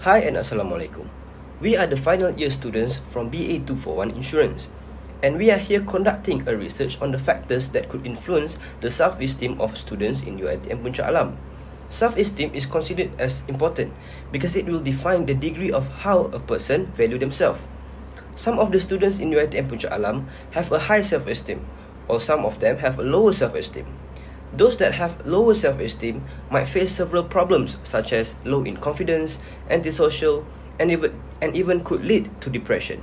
Hi and Assalamualaikum. We are the final year students from BA241 Insurance, and we are here conducting a research on the factors that could influence the self-esteem of students in UiTM Puncak Alam. Self-esteem is considered as important because it will define the degree of how a person value themselves. Some of the students in UiTM Puncak Alam have a high self-esteem, while some of them have a lower self-esteem. Those that have lower self-esteem might face several problems such as low in confidence, antisocial, and even could lead to depression.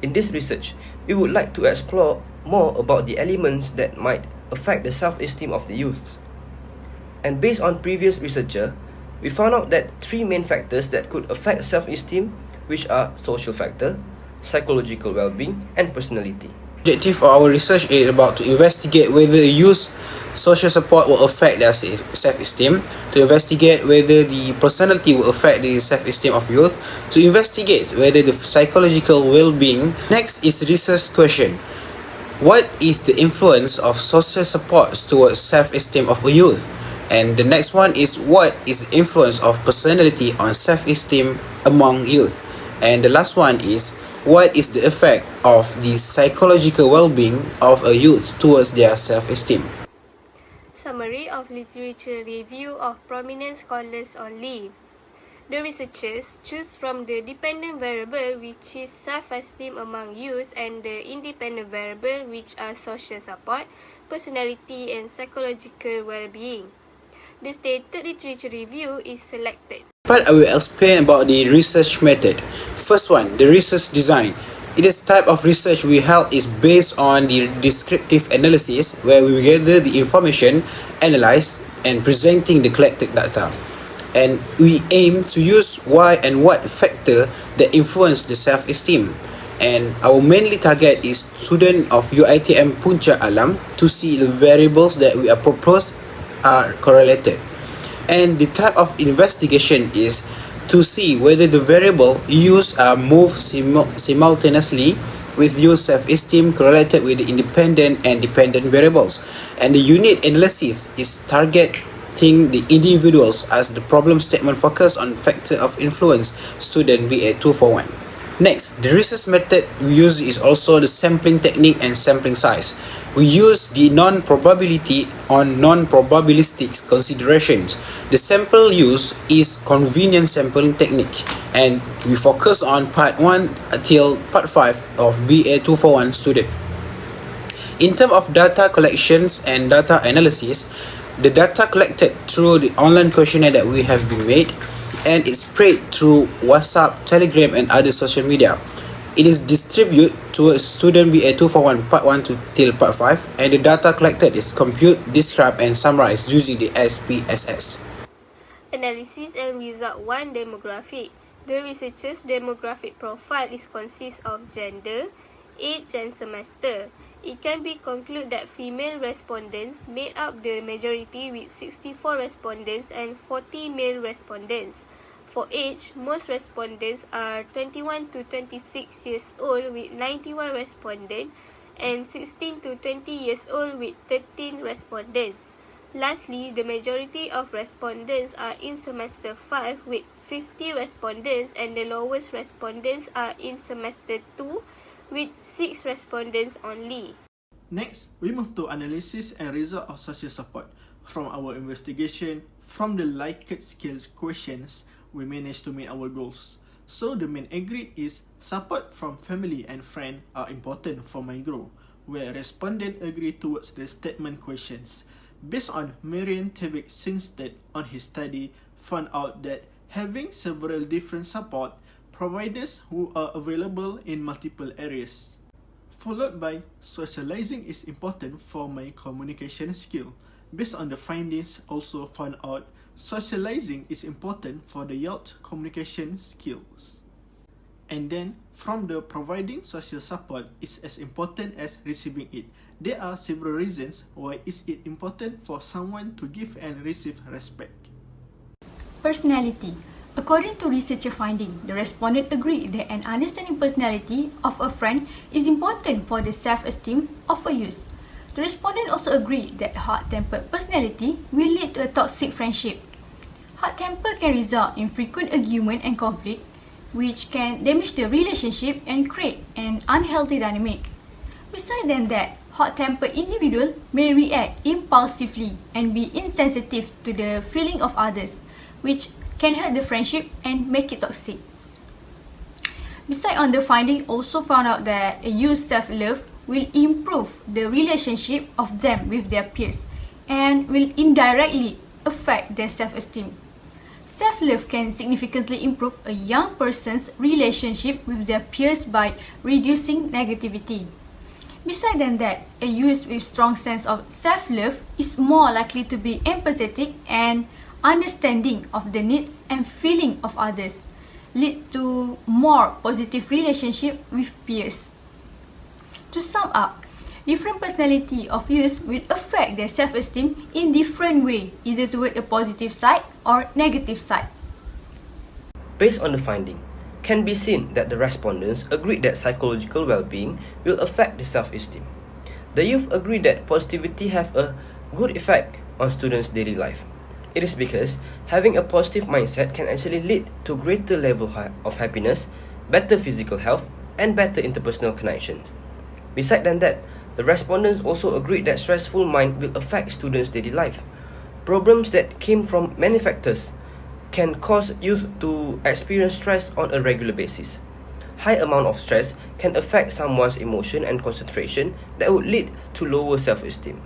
In this research, we would like to explore more about the elements that might affect the self-esteem of the youth. And based on previous researcher, we found out that three main factors that could affect self-esteem, which are social factor, psychological well-being, and personality. The objective of our research is about to investigate whether youth social support will affect their self-esteem, to investigate whether the personality will affect the self-esteem of youth, to investigate whether the psychological well-being. Next is research question. What is the influence of social support towards self-esteem of a youth? And the next one is what is the influence of personality on self-esteem among youth? And the last one is what is the effect of the psychological well-being of a youth towards their self-esteem? Summary of literature review of prominent scholars only. The researchers choose from the dependent variable, which is self-esteem among youth, and the independent variable, which are social support, personality, and psychological well-being. The stated literature review is selected. But I will explain about the research method. First one, the research design. It is type of research we held is based on the descriptive analysis, where we gather the information, analyze, and presenting the collected data. And we aim to use why and what factor that influence the self-esteem. And our mainly target is student of UiTM Puncak Alam to see the variables that we are proposed are correlated. And the type of investigation is to see whether the variable used are moved simultaneously with youth self-esteem correlated with the independent and dependent variables. And the unit analysis is targeting the individuals as the problem statement focus on factor of influence student BA241. Next, the research method we use is also the sampling technique and sampling size. We use the non-probability on non-probabilistic considerations. The sample used is convenience sampling technique, and we focus on part 1 until part 5 of BA241 student. In terms of data collections and data analysis, the data collected through the online questionnaire that we have been made, and it's spread through WhatsApp, Telegram, and other social media. It is distributed towards student BA241 part 1 till part 5, and the data collected is compute, describe, and summarize using the SPSS. Analysis and result 1. Demographic. The researcher's demographic profile is consists of gender, age, and semester. It can be concluded that female respondents made up the majority with 64 respondents and 40 male respondents. For age, most respondents are 21 to 26 years old with 91 respondents and 16 to 20 years old with 13 respondents. Lastly, the majority of respondents are in semester 5 with 50 respondents, and the lowest respondents are in semester 2 with 6 respondents only. Next, we move to analysis and result of social support. From our investigation, from the Likert skills questions, we managed to meet our goals. So the main agreed is support from family and friend are important for my growth, where respondent agree towards the statement questions. Based on Marian Tevik Sinstead on his study, found out that having several different support providers who are available in multiple areas. Followed by socializing is important for my communication skill. Based on the findings, also found out socializing is important for the youth communication skills. And then, from the providing social support is as important as receiving it. There are several reasons why is it important for someone to give and receive respect. Personality. According to researcher finding, the respondent agreed that an understanding personality of a friend is important for the self-esteem of a youth. The respondent also agreed that hot-tempered personality will lead to a toxic friendship. Hot temper can result in frequent argument and conflict, which can damage the relationship and create an unhealthy dynamic. Besides that, hot-tempered individuals may react impulsively and be insensitive to the feeling of others, which can hurt the friendship and make it toxic. Besides on the finding also found out that a youth self-love will improve the relationship of them with their peers and will indirectly affect their self-esteem. Self-love can significantly improve a young person's relationship with their peers by reducing negativity. Besides that, a youth with strong sense of self-love is more likely to be empathetic and understanding of the needs and feeling of others, lead to more positive relationship with peers. To sum up, different personality of youth will affect their self-esteem in different way, either toward a positive side or negative side. Based on the finding, can be seen that the respondents agreed that psychological well-being will affect the self-esteem. The youth agree that positivity have a good effect on students' daily life. It is because having a positive mindset can actually lead to greater level of happiness, better physical health, and better interpersonal connections. Besides that, the respondents also agreed that stressful mind will affect students' daily life. Problems that came from many factors can cause youth to experience stress on a regular basis. High amount of stress can affect someone's emotion and concentration that would lead to lower self-esteem.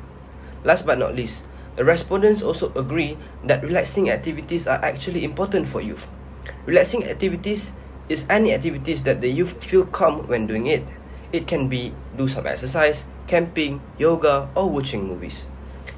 Last but not least, the respondents also agree that relaxing activities are actually important for youth. Relaxing activities is any activities that the youth feel calm when doing it. It can be do some exercise, camping, yoga, or watching movies.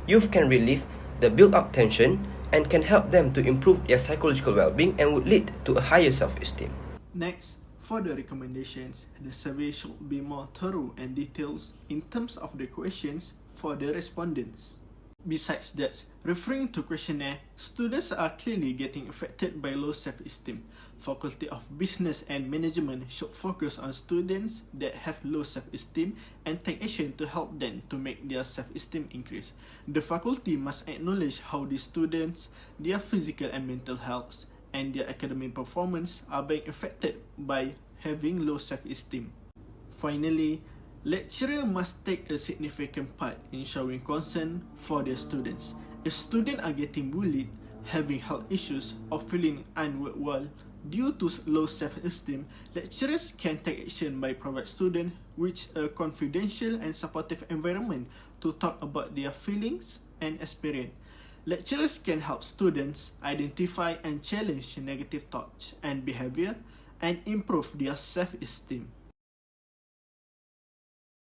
Youth can relieve the built-up tension and can help them to improve their psychological well-being and would lead to a higher self-esteem. Next, for the recommendations, the survey should be more thorough and detailed in terms of the questions for the respondents. Besides that, referring to questionnaire, students are clearly getting affected by low self-esteem. Faculty of Business and Management should focus on students that have low self-esteem and take action to help them to make their self-esteem increase. The faculty must acknowledge how the students, their physical and mental health, and their academic performance are being affected by having low self-esteem. Finally, lecturer must take a significant part in showing concern for their students. If students are getting bullied, having health issues, or feeling unwell due to low self-esteem, lecturers can take action by providing students with a confidential and supportive environment to talk about their feelings and experience. Lecturers can help students identify and challenge negative thoughts and behavior and improve their self-esteem.